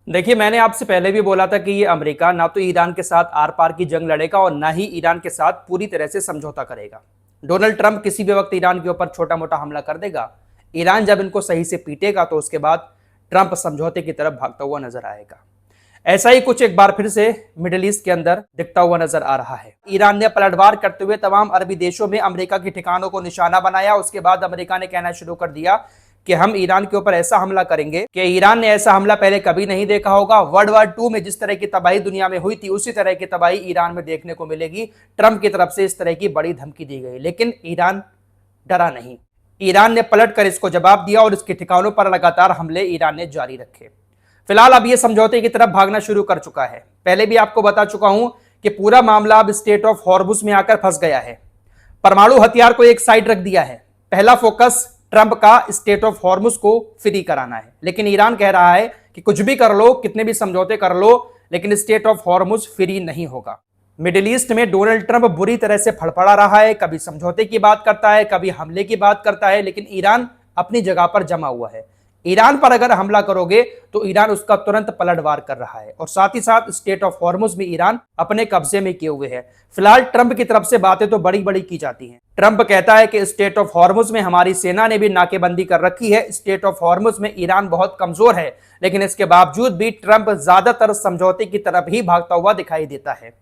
देखिए, मैंने आपसे पहले भी बोला था कि ये अमेरिका ना तो ईरान के साथ आर पार की जंग लड़ेगा और ना ही ईरान के साथ पूरी तरह से समझौता करेगा। डोनाल्ड ट्रंप किसी भी वक्त ईरान के ऊपर छोटा मोटा हमला कर देगा। ईरान जब इनको सही से पीटेगा तो उसके बाद ट्रंप समझौते की तरफ भागता हुआ नजर आएगा। ऐसा ही कुछ एक बार फिर से मिडिल ईस्ट के अंदर दिखता हुआ नजर आ रहा है। ईरान ने पलटवार करते हुए तमाम अरबी देशों में अमेरिका के ठिकानों को निशाना बनाया। उसके बाद अमेरिका ने कहना शुरू कर दिया कि हम ईरान के ऊपर ऐसा हमला करेंगे कि ईरान ने ऐसा हमला पहले कभी नहीं देखा होगा। वर्ल्ड वार 2 में जिस तरह की तबाही दुनिया में हुई थी, उसी तरह की तबाही ईरान में देखने को मिलेगी। ट्रंप की तरफ से इस तरह की बड़ी धमकी दी गई, लेकिन ईरान डरा नहीं। ईरान ने पलट कर इसको जवाब दिया और इसके ठिकानों पर लगातार हमले ईरान ने जारी रखे। फिलहाल अब यह समझौते की तरफ भागना शुरू कर चुका है। पहले भी आपको बता चुका हूं कि पूरा मामला अब स्टेट ऑफ हॉर्मुज में आकर फंस गया है। परमाणु हथियार को एक साइड रख दिया है। पहला फोकस ट्रंप का स्टेट ऑफ हॉर्मुज को फ्री कराना है, लेकिन ईरान कह रहा है कि कुछ भी कर लो, कितने भी समझौते कर लो, लेकिन स्टेट ऑफ हॉर्मुज फ्री नहीं होगा। मिडिल ईस्ट में डोनाल्ड ट्रंप बुरी तरह से फड़फड़ा रहा है। कभी समझौते की बात करता है, कभी हमले की बात करता है, लेकिन ईरान अपनी जगह पर जमा हुआ है। ईरान पर अगर हमला करोगे तो ईरान उसका तुरंत पलटवार कर रहा है और साथ ही साथ स्टेट ऑफ हॉर्मुज में ईरान अपने कब्जे में किए हुए है। फिलहाल ट्रंप की तरफ से बातें तो बड़ी बड़ी की जाती हैं। ट्रंप कहता है कि स्टेट ऑफ हॉर्मुज में हमारी सेना ने भी नाकेबंदी कर रखी है। स्टेट ऑफ हॉर्मुज में ईरान बहुत कमजोर है, लेकिन इसके बावजूद भी ट्रंप ज्यादातर समझौते की तरफ ही भागता हुआ दिखाई देता है।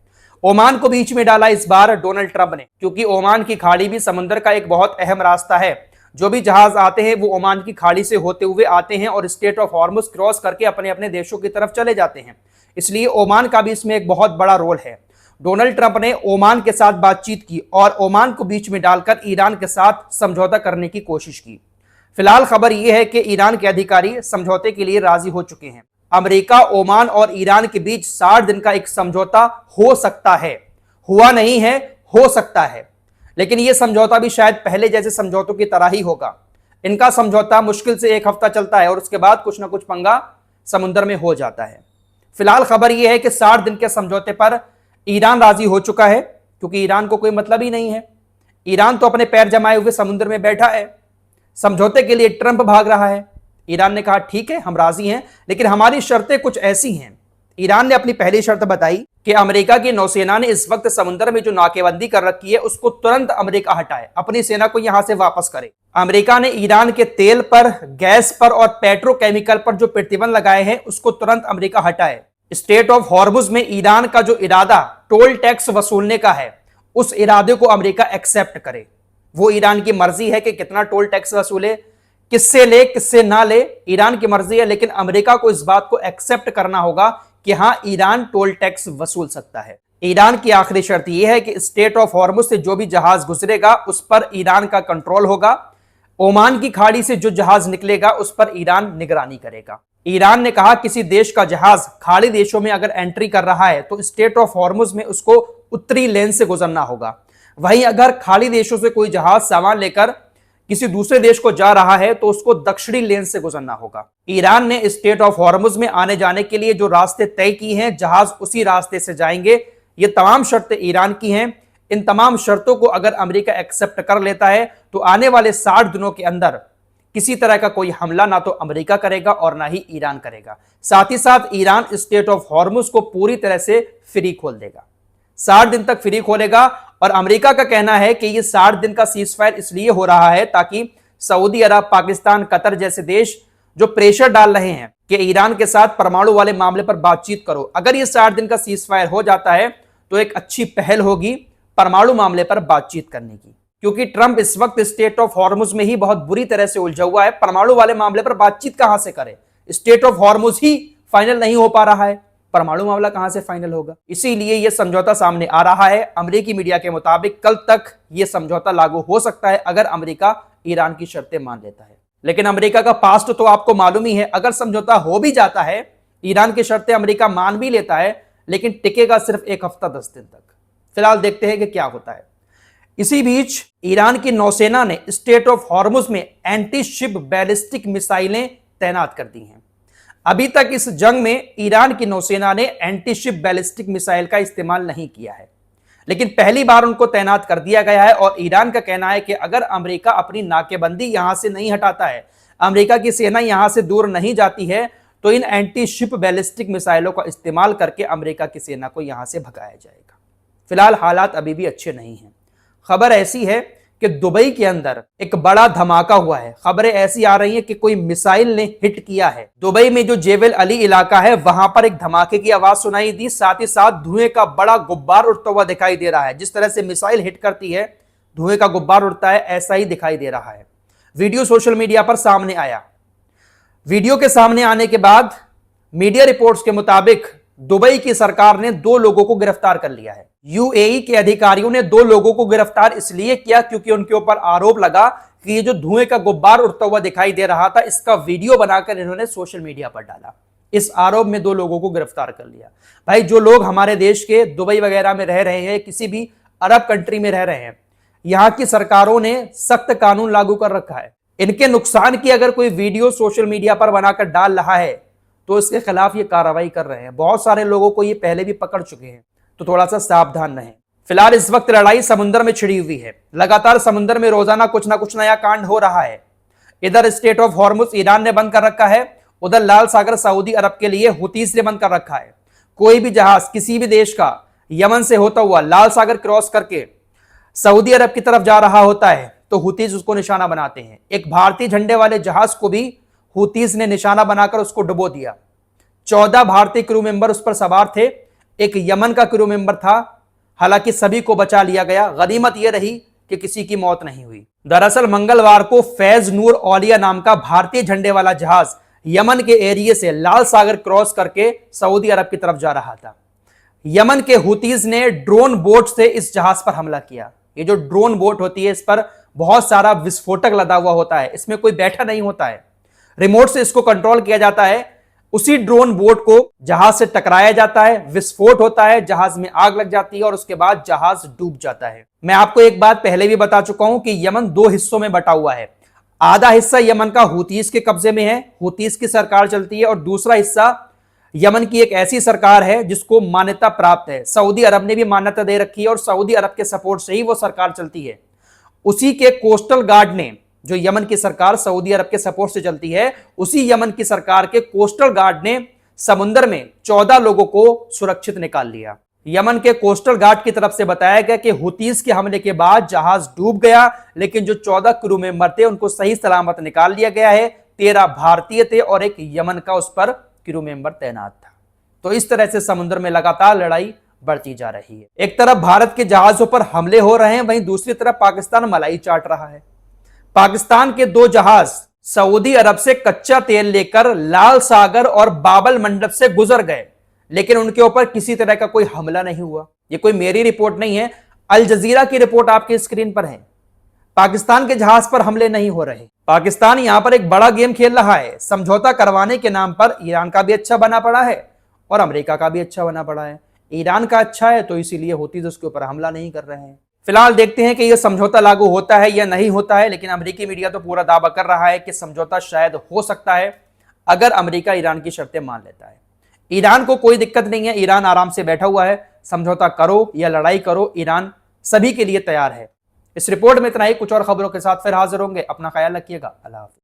ओमान को बीच में डाला इस बार डोनाल्ड ट्रंप ने, क्योंकि ओमान की खाड़ी भी समुद्र का एक बहुत अहम रास्ता है। जो भी जहाज आते हैं वो ओमान की खाड़ी से होते हुए आते हैं और स्टेट ऑफ हॉर्मुज क्रॉस करके अपने अपने देशों की तरफ चले जाते हैं। इसलिए ओमान का भी इसमें एक बहुत बड़ा रोल है। डोनाल्ड ट्रंप ने ओमान के साथ बातचीत की और ओमान को बीच में डालकर ईरान के साथ समझौता करने की कोशिश की। फिलहाल खबर यह है कि ईरान के अधिकारी समझौते के लिए राजी हो चुके हैं। अमेरिका, ओमान और ईरान के बीच 60 दिन का एक समझौता हो सकता है। हुआ नहीं है, हो सकता है, लेकिन यह समझौता भी शायद पहले जैसे समझौतों की तरह ही होगा। इनका समझौता मुश्किल से 1 हफ्ता चलता है और उसके बाद कुछ ना कुछ पंगा समुद्र में हो जाता है। फिलहाल खबर यह है कि 60 दिन के समझौते पर ईरान राजी हो चुका है, क्योंकि ईरान को कोई मतलब ही नहीं है। ईरान तो अपने पैर जमाए हुए समुद्र में बैठा है। समझौते के लिए ट्रंप भाग रहा है। ईरान ने कहा ठीक है, हम राजी हैं, लेकिन हमारी शर्तें कुछ ऐसी हैं। ईरान ने अपनी पहली शर्त बताई कि अमेरिका की नौसेना ने इस वक्त समुद्र में जो नाकेबंदी कर रखी है उसको तुरंत अमेरिका हटाए, अपनी सेना को यहां से वापस करे। अमेरिका ने ईरान के तेल पर, गैस पर और पेट्रोकेमिकल पर जो प्रतिबंध लगाए हैं उसको तुरंत अमेरिका हटाए। स्टेट ऑफ हॉर्मुज में ईरान का जो इरादा टोल टैक्स वसूलने का है, उस इरादे को अमेरिका एक्सेप्ट करे। वो ईरान की मर्जी है कि कितना टोल टैक्स वसूले, किससे ले किससे ना ले, ईरान की मर्जी है, लेकिन अमेरिका को इस बात को एक्सेप्ट करना होगा कि हां, ईरान टोल टैक्स वसूल सकता है। ईरान की आखिरी शर्त यह है कि स्टेट ऑफ हॉर्मुज से जो भी जहाज गुजरेगा उस पर ईरान का कंट्रोल होगा। ओमान की खाड़ी से जो जहाज निकलेगा उस पर ईरान निगरानी करेगा। ईरान ने कहा किसी देश का जहाज खाड़ी देशों में अगर एंट्री कर रहा है तो स्टेट ऑफ हॉर्मुज में उसको उत्तरी लेन से गुजरना होगा। वहीं अगर खाड़ी देशों से कोई जहाज सामान लेकर किसी दूसरे देश को जा रहा है तो उसको दक्षिणी लेन से गुजरना होगा। ईरान ने स्टेट ऑफ हॉर्मुज में आने जाने के लिए जो रास्ते तय की हैं, जहाज उसी रास्ते से जाएंगे। ये तमाम शर्तें ईरान की हैं। इन तमाम शर्तों को अगर अमेरिका एक्सेप्ट कर लेता है तो आने वाले 60 दिनों के अंदर किसी तरह का कोई हमला ना तो अमेरिका करेगा और ना ही ईरान करेगा। साथ ही साथ ईरान स्टेट ऑफ हॉर्मुज को पूरी तरह से फ्री खोल देगा, 60 दिन तक फ्री खोलेगा। और अमेरिका का कहना है कि ये 60 दिन का सीजफायर इसलिए हो रहा है ताकि सऊदी अरब, पाकिस्तान, कतर जैसे देश जो प्रेशर डाल रहे हैं कि ईरान के साथ परमाणु वाले मामले पर बातचीत करो, अगर ये 60 दिन का सीजफायर हो जाता है तो एक अच्छी पहल होगी परमाणु मामले पर बातचीत करने की। क्योंकि ट्रंप इस वक्त स्टेट ऑफ हॉर्मुज में ही बहुत बुरी तरह से उलझा हुआ है। परमाणु वाले मामले पर बातचीत कहां से करे? State of Hormuz he final नहीं हो पा रहा है, परमाणु मामला कहां से फाइनल होगा? इसीलिए यह समझौता सामने आ रहा है। अमेरिकी मीडिया के मुताबिक कल तक यह समझौता लागू हो सकता है अगर अमेरिका ईरान की शर्तें मान लेता है। लेकिन अमेरिका का पास्ट तो आपको मालूम ही है। अगर समझौता हो भी जाता है, ईरान की शर्तें अमेरिका मान भी लेता है, लेकिन टिकेगा सिर्फ 1 हफ्ता 10 दिन तक। फिलहाल देखते हैं कि क्या होता है। इसी बीच ईरान की नौसेना ने स्टेट ऑफ हॉर्मुज में एंटी शिप बैलिस्टिक मिसाइलें तैनात कर दी हैं। अभी तक इस जंग में ईरान की नौसेना ने एंटी शिप बैलिस्टिक मिसाइल का इस्तेमाल नहीं किया है, लेकिन पहली बार उनको तैनात कर दिया गया है। और ईरान का कहना है कि अगर अमेरिका अपनी नाकेबंदी यहां से नहीं हटाता है, अमेरिका की सेना यहां से दूर नहीं जाती है, तो इन एंटी शिप बैलिस्टिक मिसाइलों का इस्तेमाल करके अमेरिका की सेना को यहां से भगाया जाएगा। फिलहाल हालात अभी भी अच्छे नहीं हैं। खबर ऐसी है कि दुबई के अंदर एक बड़ा धमाका हुआ है। खबरें ऐसी आ रही हैं कि कोई मिसाइल ने हिट किया है। दुबई में जो जेवेल अली इलाका है वहां पर एक धमाके की आवाज सुनाई दी, साथ ही साथ धुएं का बड़ा गुब्बार उड़ता हुआ दिखाई दे रहा है। जिस तरह से मिसाइल हिट करती है, धुएं का गुब्बार उड़ता है, ऐसा ही दिखाई दे रहा है। वीडियो सोशल मीडिया पर सामने आया। वीडियो के सामने आने के बाद मीडिया रिपोर्ट्स के मुताबिक दुबई की सरकार ने 2 लोगों को गिरफ्तार कर लिया है। यूएई के अधिकारियों ने 2 लोगों को गिरफ्तार इसलिए किया क्योंकि उनके ऊपर आरोप लगा कि ये जो धुएं का गुब्बार उड़ता हुआ दिखाई दे रहा था, इसका वीडियो बनाकर इन्होंने सोशल मीडिया पर डाला। इस आरोप में 2 लोगों को गिरफ्तार कर लिया। भाई, जो लोग हमारे देश के दुबई वगैरह में रह रहे हैं, किसी भी अरब कंट्री में रह रहे हैं, यहां की सरकारों ने सख्त कानून लागू कर रखा है। इनके नुकसान की अगर कोई वीडियो सोशल मीडिया पर बनाकर डाल रहा है तो इसके खिलाफ ये कार्रवाई कर रहे हैं। बहुत सारे लोगों को ये पहले भी पकड़ चुके हैं, तो थोड़ा सा सावधान रहें। फिलहाल इस वक्त लड़ाई समुद्र में छिड़ी हुई है। लगातार समुद्र में रोजाना कुछ ना कुछ नया कांड हो रहा है। इधर स्टेट ऑफ हॉर्मुज ईरान ने बंद कर रखा है, उधर लाल सागर सऊदी अरब के लिए हुतीस ने बंद कर रखा है। कोई भी जहाज किसी भी देश का यमन से होता हुआ लाल सागर क्रॉस करके सऊदी अरब की तरफ जा रहा होता है तो हुतीस उसको निशाना बनाते हैं। एक भारतीय झंडे वाले जहाज को भी हुतीस ने निशाना बनाकर उसको डुबो दिया। 14 भारतीय क्रू मेंबर उस पर सवार थे, एक यमन का क्रू मेंबर था। हालांकि सभी को बचा लिया गया। गनीमत यह रही कि किसी की मौत नहीं हुई। दरअसल मंगलवार को फैज नूर औलिया नाम का भारतीय झंडे वाला जहाज यमन के एरिया से लाल सागर क्रॉस करके सऊदी अरब की तरफ जा रहा था। यमन के हुतीज ने ड्रोन बोट से इस जहाज पर हमला किया। ये जो ड्रोन बोट होती है, इस पर बहुत सारा विस्फोटक लदा हुआ होता है, इसमें कोई बैठा नहीं होता है, रिमोट से इसको कंट्रोल किया जाता है। उसी ड्रोन बोट को जहाज से टकराया जाता है, विस्फोट होता है, जहाज में आग लग जाती है और उसके बाद जहाज डूब जाता है। मैं आपको एक बात पहले भी बता चुका हूं कि यमन 2 हिस्सों में बटा हुआ है। आधा हिस्सा यमन का हुतीस के कब्जे में है, हुतीस की सरकार चलती है, और दूसरा हिस्सा यमन की एक ऐसी सरकार है जिसको मान्यता प्राप्त है। सऊदी अरब ने भी मान्यता दे रखी है और सऊदी अरब के सपोर्ट से ही वो सरकार चलती है। उसी के कोस्टल गार्ड ने, जो यमन की सरकार सऊदी अरब के सपोर्ट से चलती है, उसी यमन की सरकार के कोस्टल गार्ड ने समुद्र में 14 लोगों को सुरक्षित निकाल लिया। यमन के कोस्टल गार्ड की तरफ से बताया गया कि हुतीस के हमले के बाद जहाज डूब गया, लेकिन जो 14 क्रू मेंबर थे उनको सही सलामत निकाल लिया गया है। 13 भारतीय थे और एक यमन का उस पर क्रू मेंबर तैनात था। तो इस तरह से समुद्र में लगातार लड़ाई बढ़ती जा रही है। एक तरफ भारत के जहाजों पर हमले हो रहे हैं, वहीं दूसरी तरफ पाकिस्तान मलाई चाट रहा है। पाकिस्तान के 2 जहाज सऊदी अरब से कच्चा तेल लेकर लाल सागर और बाबल मंडप से गुजर गए, लेकिन उनके ऊपर किसी तरह का कोई हमला नहीं हुआ। ये कोई मेरी रिपोर्ट नहीं है, अल जजीरा की रिपोर्ट आपकी स्क्रीन पर है। पाकिस्तान के जहाज पर हमले नहीं हो रहे। पाकिस्तान यहां पर एक बड़ा गेम खेल रहा है। समझौता करवाने के नाम पर ईरान का भी अच्छा बना पड़ा है और अमेरिका का भी अच्छा बना पड़ा है। ईरान का अच्छा है तो इसीलिए हुतीज उसके ऊपर हमला नहीं कर रहे हैं। फिलहाल देखते हैं कि यह समझौता लागू होता है या नहीं होता है, लेकिन अमेरिकी मीडिया तो पूरा दावा कर रहा है कि समझौता शायद हो सकता है अगर अमेरिका ईरान की शर्तें मान लेता है। ईरान को कोई दिक्कत नहीं है, ईरान आराम से बैठा हुआ है। समझौता करो या लड़ाई करो, ईरान सभी के लिए तैयार है। इस रिपोर्ट में इतना ही। कुछ और खबरों के साथ फिर हाजिर होंगे। अपना ख्याल रखिएगा। अल्लाह हाफिज़।